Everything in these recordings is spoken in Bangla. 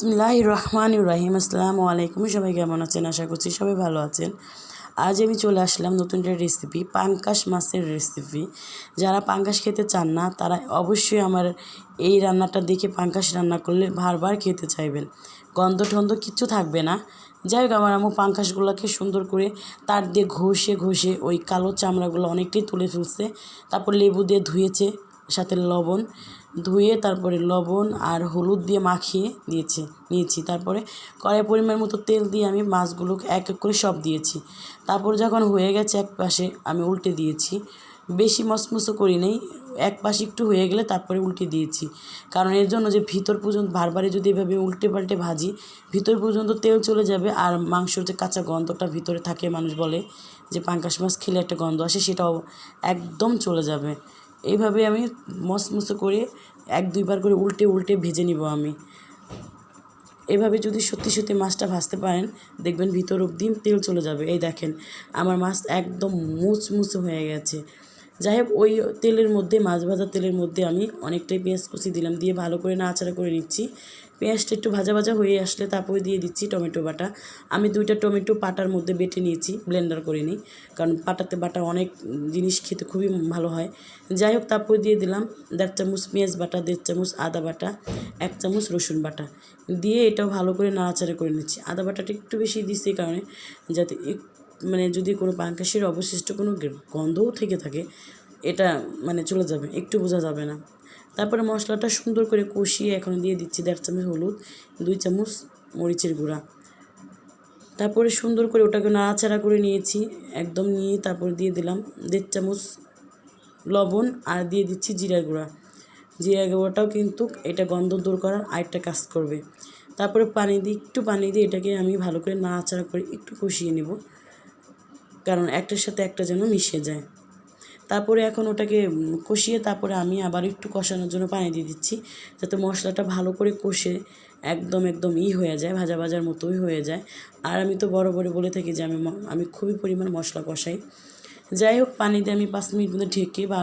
বিসমিল্লাহির রহমানির রহিম। আসসালামু আলাইকুম। সবাই কেমন আছেন? আশা করছি সবাই ভালো আছেন। আজ আমি চলে আসলাম নতুন একটা রেসিপি, পাঙ্গাস মাছের রেসিপি। যারা পাঙ্গাস খেতে চান না তারা অবশ্যই আমার এই রান্নাটা দেখে পাঙ্গাস রান্না করলে বারবার খেতে চাইবেন। গন্ধ টন্ধ কিচ্ছু থাকবে না। যাই হোক, আমার আম্মু পাঙ্গাসগুলোকে সুন্দর করে তার দিয়ে ঘষে ঘষে ওই কালো চামড়াগুলো অনেকটাই তুলে ফেলছে। তারপর লেবু দিয়ে ধুয়েছে, সাথে লবণ ধুয়ে তারপরে লবণ আর হলুদ দিয়ে মাখিয়ে নিয়েছি। তারপরে কড়াই পরিমাণ মতো তেল দিয়ে আমি মাছগুলো এক এক করে সব দিয়েছি। তারপর যখন হয়ে গেছে এক পাশে আমি উল্টে দিয়েছি। বেশি মচমচো করি নেই, এক পাশে একটু হয়ে গেলে তারপরে উল্টে দিয়েছি। কারণ এর জন্য যে ভিতর পর্যন্ত বারবারই যদি এভাবে উল্টে পাল্টে ভাজি, ভিতর পর্যন্ত তেল চলে যাবে আর মাংসর যে কাঁচা গন্ধটা ভিতরে থাকে, মানুষ বলে যে পাঙ্গাস মাছ খেলে একটা গন্ধ আসে, সেটাও একদম চলে যাবে। এইভাবে আমি মচমচো করে এক দুইবার করে উল্টে উল্টে ভেজে নিব আমি। এভাবে যদি সত্যি সত্যি মাছটা ভাজতে পারেন, দেখবেন ভিতর অবধি তেল চলে যাবে। এই দেখেন, আমার মাছ একদম মুচমুচে হয়ে গেছে। যাই হোক, ওই তেলের মধ্যে, মাছ ভাজা তেলের মধ্যে আমি অনেকটাই পেঁয়াজ কুচি দিলাম, দিয়ে ভালো করে নাড়াচাড়া করে নিচ্ছি। পেঁয়াজটা একটু ভাজা ভাজা হয়ে আসলে তারপরে দিয়ে দিচ্ছি টমেটো বাটা। আমি 2টা টমেটো পাটার মধ্যে বেটে নিয়েছি, ব্লেন্ডার করে নিই, কারণ পাটাতে বাটা অনেক জিনিস খেতে খুবই ভালো হয়। যাই হোক, তারপরে দিয়ে দিলাম 1.5 চামচ পেঁয়াজ বাটা, 1.5 চামচ আদা বাটা, 1 চামচ রসুন বাটা দিয়ে এটাও ভালো করে নাড়াচাড়া করে নিচ্ছি। আদা বাটাটা একটু বেশি দিচ্ছি এই কারণে, যাতে মানে যদি কোনো পাঙ্গাসের অবশিষ্ট কোনো গন্ধও থেকে থাকে, এটা মানে চলে যাবে, একটু বোঝা যাবে না। তারপরে মশলাটা সুন্দর করে কষিয়ে এখন দিয়ে দিচ্ছি 1.5 চামচ হলুদ, 2 চামচ মরিচের গুঁড়া। তারপরে সুন্দর করে ওটাকে নাড়াচাড়া করে নিয়েছি, একদম নিয়ে তারপর দিয়ে দিলাম 1.5 চামচ লবণ আর দিয়ে দিচ্ছি জিরার গুঁড়া। জিরা গুঁড়োটাও কিন্তু এটা গন্ধ দূর করার আরেকটা কাজ করবে। তারপরে একটু পানি দিয়ে এটাকে আমি ভালো করে নাড়াচাড়া করে একটু কষিয়ে নেব, কারণ একটার সাথে একটা যেন মিশে যায়। তারপরে এখন ওটাকে কষিয়ে তারপরে আমি আবার একটু কষানোর জন্য পানি দিয়ে দিচ্ছি, যাতে মশলাটা ভালো করে কষে একদম হয়ে যায়, ভাজা ভাজার মতোই হয়ে যায়। আর আমি তো বরাবরই বলে থাকি যে আমি খুবই পরিমাণ মশলা কষাই। যাই হোক, পানি দিয়ে আমি 5 মিনিট মধ্যে ঢেকে বা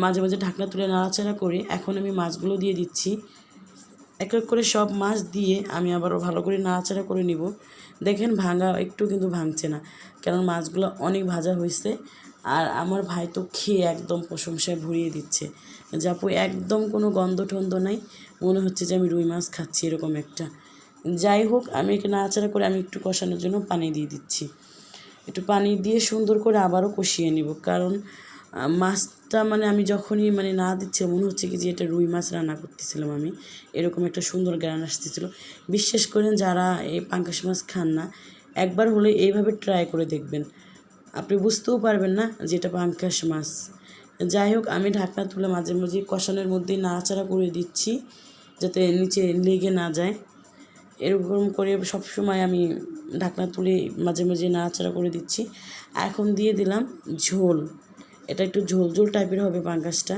মাঝে মাঝে ঢাকনা তুলে নাড়াচাড়া করে এখন আমি মাছগুলো দিয়ে দিচ্ছি। এক এক করে সব মাছ দিয়ে আমি আবারও ভালো করে নাড়াচাড়া করে নিব। দেখেন, ভাঙা একটু কিন্তু ভাঙছে না, কারণ মাছগুলো অনেক ভাজা হয়েছে। আর আমার ভাই তো খেয়ে একদম প্রশংসায় ভরিয়ে দিচ্ছে, যাপু একদম কোনো গন্ধ টন্ধ নাই, মনে হচ্ছে যে আমি রুই মাছ খাচ্ছি এরকম একটা। যাই হোক, আমি একে নাড়াচাড়া করে আমি একটু কষানোর জন্য পানি দিয়ে দিচ্ছি। একটু পানি দিয়ে সুন্দর করে আবারও কষিয়ে নিব, কারণ মাছটা মানে আমি যখনই না দিচ্ছে মনে হচ্ছে কি যে এটা রুই মাছ রান্না করতেছিলাম আমি, এরকম একটা সুন্দর গ্রান আসতেছিল। বিশ্বাস করেন, যারা এই পাঙ্গাস মাছ খান না, একবার হলে এইভাবে ট্রাই করে দেখবেন, আপনি বুঝতেও পারবেন না যে এটা পাঙ্গাস মাছ। যাই হোক, আমি ঢাকনা তুলে মাঝে মাঝে কষানোর মধ্যে নাড়াচাড়া করে দিচ্ছি, যাতে নিচে লেগে না যায়। এরকম করে সবসময় আমি ঢাকনা তুলে মাঝে মাঝে নাড়াচাড়া করে দিচ্ছি। এখন দিয়ে দিলাম ঝোল। এটা একটু ঝোল ঝোল টাইপের হবে পাঙ্গাসটা,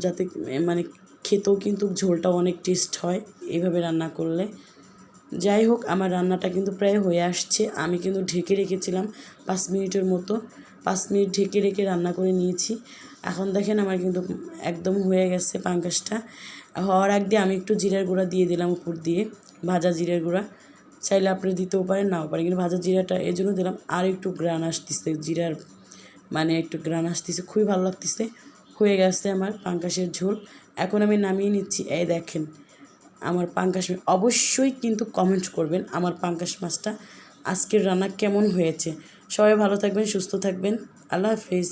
যাতে মানে খেতেও কিন্তু ঝোলটা অনেক টেস্ট হয় এইভাবে রান্না করলে। যাই হোক, আমার রান্নাটা কিন্তু প্রায় হয়ে আসছে। আমি কিন্তু ঢেকে রেখেছিলাম 5 মিনিটের মতো, 5 মিনিট ঢেকে রেখে রান্না করে নিয়েছি। এখন দেখেন, আমার কিন্তু একদম হয়ে গেছে পাঙ্গাসটা। হওয়ার আগ দিয়ে আমি একটু জিরার গুঁড়া দিয়ে দিলাম উপর দিয়ে, ভাজা জিরার গুঁড়া। চাইলে আপনি দিতেও পারেন, নাও পারেন, কিন্তু ভাজা জিরাটা এই জন্য দিলাম। আর একটু গ্রান আসতেছে জিরার, একটু গ্রান আসতেছে, খুবই ভালো লাগতেছে। হয়ে গেছে আমার পাঙ্গাসের ঝোল। এখন আমি নামিয়ে নিচ্ছি। এই দেখেন আমার পাঙ্গাস। অবশ্যই কিন্তু কমেন্ট করবেন আমার পাঙ্গাস মাছটা আজকের রান্না কেমন হয়েছে। সবাই ভালো থাকবেন, সুস্থ থাকবেন। আল্লাহ হাফিজ।